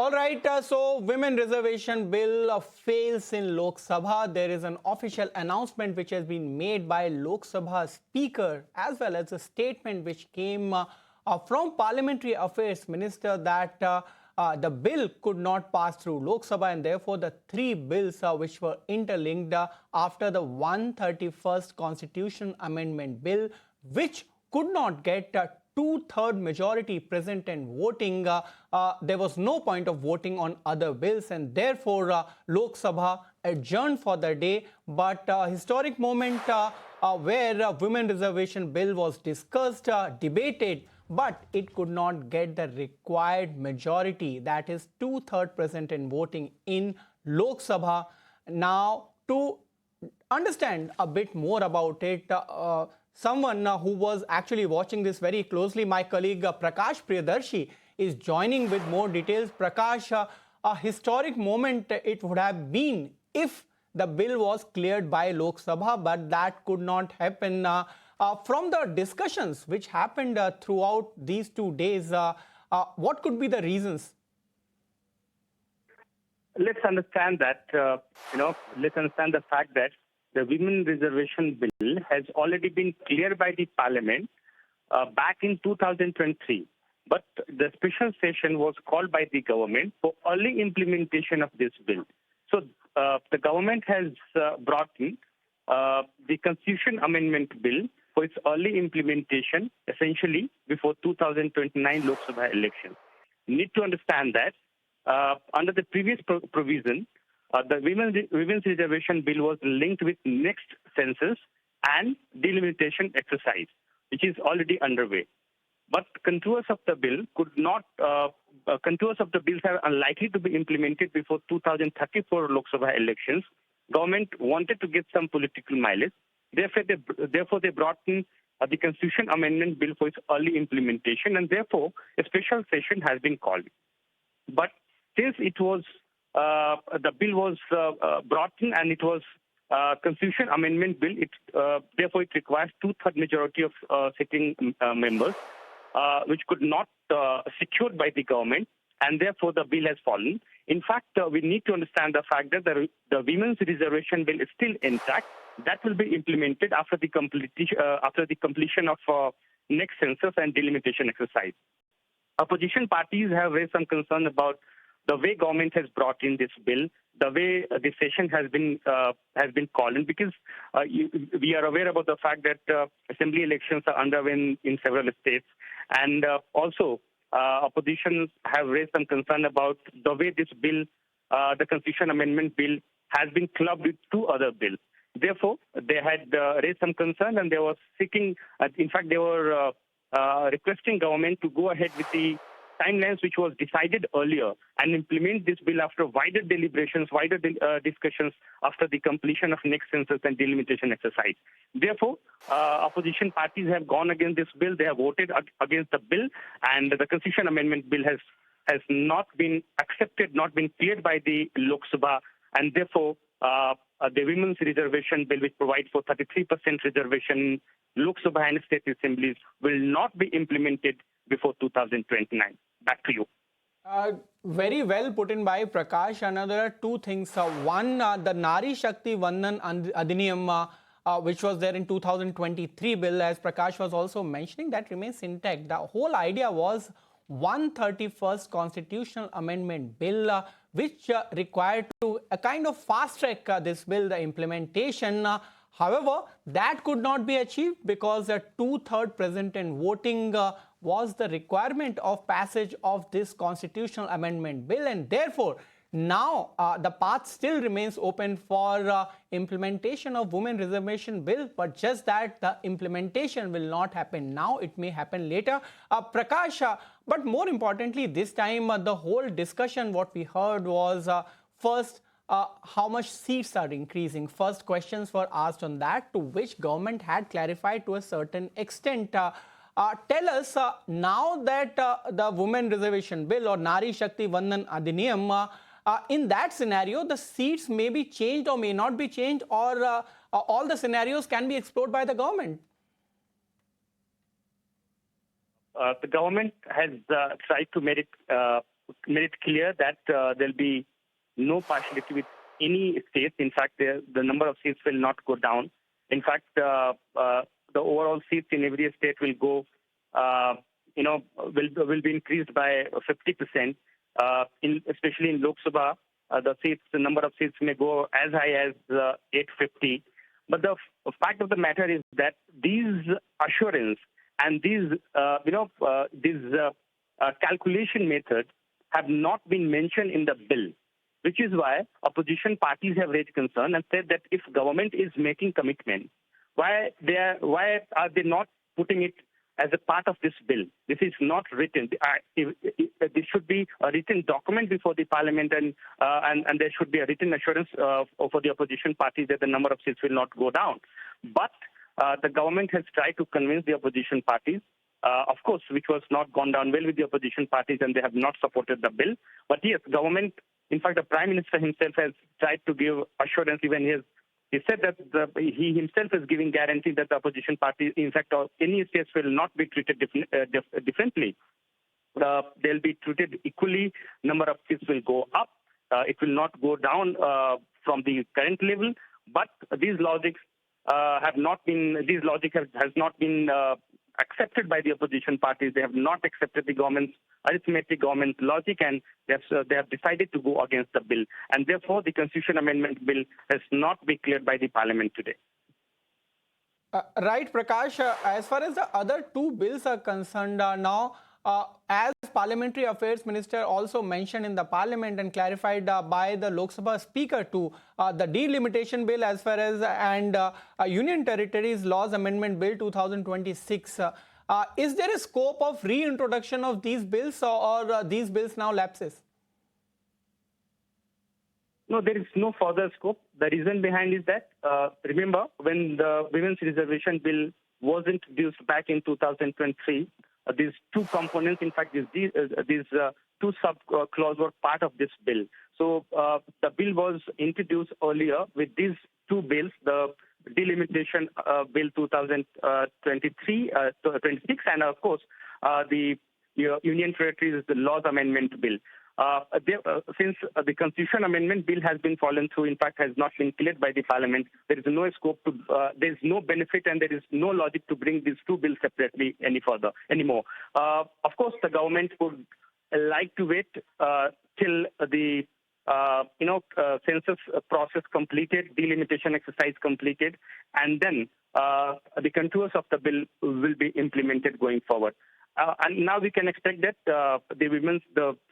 All right, so women reservation bill fails in Lok Sabha. There is an official announcement which has been made by Lok Sabha Speaker as well as a statement which came from Parliamentary Affairs Minister that the bill could not pass through Lok Sabha and therefore the three bills which were interlinked after the 131st Constitution Amendment Bill, which could not get two-third majority present and voting, there was no point of voting on other bills and therefore Lok Sabha adjourned for the day. But historic moment where women reservation bill was discussed, debated, but it could not get the required majority, that is two-third present and voting in Lok Sabha. Now, to understand a bit more about it, someone who was actually watching this very closely, my colleague Prakash Priyadarshi, is joining with more details. Prakash, a historic moment it would have been if the bill was cleared by Lok Sabha, but that could not happen. From the discussions which happened throughout these 2 days, what could be the reasons? Let's understand that, let's understand the fact that the Women Reservation Bill has already been cleared by the Parliament back in 2023. But the special session was called by the government for early implementation of this bill. So the government has brought in the Constitution Amendment Bill for its early implementation, essentially before 2029 Lok Sabha election. You need to understand that under the previous provision, the Women's Reservation Bill was linked with next census and delimitation exercise, which is already underway. But contours of the bill contours of the bills are unlikely to be implemented before 2034 Lok Sabha elections. Government wanted to get some political mileage. Therefore, they brought in the Constitution Amendment Bill for its early implementation, and therefore a special session has been called. But since it was the bill was brought in and it was Constitution Amendment Bill, therefore it requires two-third majority of sitting members, which could not secured by the government, and therefore the bill has fallen. In fact, we need to understand the fact that the Women's Reservation Bill is still intact. That will be implemented after the completion of next census and delimitation exercise. Opposition parties have raised some concern about the way government has brought in this bill, the way the session has been called in, because we are aware about the fact that assembly elections are underway in several states, and also opposition have raised some concern about the way this bill, the Constitution Amendment Bill, has been clubbed with two other bills. Therefore, they had raised some concern and they were seeking, in fact, they were requesting government to go ahead with the timelines which was decided earlier and implement this bill after wider deliberations, wider discussions after the completion of next census and delimitation exercise. Therefore, opposition parties have gone against this bill. They have voted against the bill, and the Constitution Amendment Bill has not been accepted, not been cleared by the Lok Sabha, and therefore the Women's Reservation Bill, which provides for 33% reservation in Lok Sabha and state assemblies, will not be implemented before 2029. Back to you. Very well put in by Prakash. Another two things. One, the Nari Shakti Vandan Adhiniyam, which was there in 2023 bill, as Prakash was also mentioning, that remains intact. The whole idea was 131st Constitutional Amendment Bill, which required to kind of fast track this bill, the implementation. However, that could not be achieved because a two-third present and voting was the requirement of passage of this constitutional amendment bill, and therefore now the path still remains open for implementation of women reservation bill, but just that the implementation will not happen now, it may happen later. Prakash, but more importantly this time the whole discussion what we heard was first, how much seats are increasing. First questions were asked on that, to which government had clarified to a certain extent. Tell us, now that the Women Reservation Bill or Nari Shakti Vandan Adhiniyam, in that scenario, the seats may be changed or may not be changed, or all the scenarios can be explored by the government. The government has tried to make it made it clear that there'll be no partiality with any states. In fact, the number of seats will not go down. In fact, the overall seats in every state will go, will be increased by 50%. Especially in Lok Sabha, the number of seats may go as high as 850. But the fact of the matter is that these assurance and these calculation methods have not been mentioned in the bill, which is why opposition parties have raised concern and said that if government is making commitment, why are they not putting it as a part of this bill? This is not written. This should be a written document before the parliament, and there should be a written assurance for the opposition parties that the number of seats will not go down. But the government has tried to convince the opposition parties, of course, which was not gone down well with the opposition parties, and they have not supported the bill. But yes, government, in fact, the Prime Minister himself has tried to give assurance. Even he said that he himself is giving guarantee that the opposition party, in fact, any states will not be treated differently. They'll be treated equally. Number of seats will go up. It will not go down from the current level. But these logics has not been accepted by the opposition parties. They have not accepted the government's arithmetic, government's logic, and they have decided to go against the bill. And therefore, the Constitution Amendment Bill has not been cleared by the Parliament today. Right, Prakash. As far as the other two bills are concerned now, as Parliamentary Affairs Minister also mentioned in the Parliament and clarified by the Lok Sabha Speaker too, the delimitation bill as far as Union Territories Laws Amendment Bill 2026. Is there a scope of reintroduction of these bills, or these bills now lapses? No, there is no further scope. The reason behind is that, remember, when the Women's Reservation Bill was introduced back in 2023, these two components, in fact, these two sub-clauses were part of this bill. So the bill was introduced earlier with these two bills, the Delimitation Bill 2023-26, and of course, the Union Territories Laws Amendment Bill. Since the Constitution Amendment Bill has been fallen through, in fact, has not been cleared by the Parliament, there is no scope to, there is no benefit and there is no logic to bring these two bills separately anymore. Of course, the government would like to wait till the census process completed, delimitation exercise completed, and then the contours of the bill will be implemented going forward. And now we can expect that the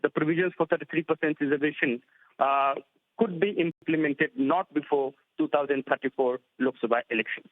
provisions for 33% reservation could be implemented not before 2034 Lok Sabha elections.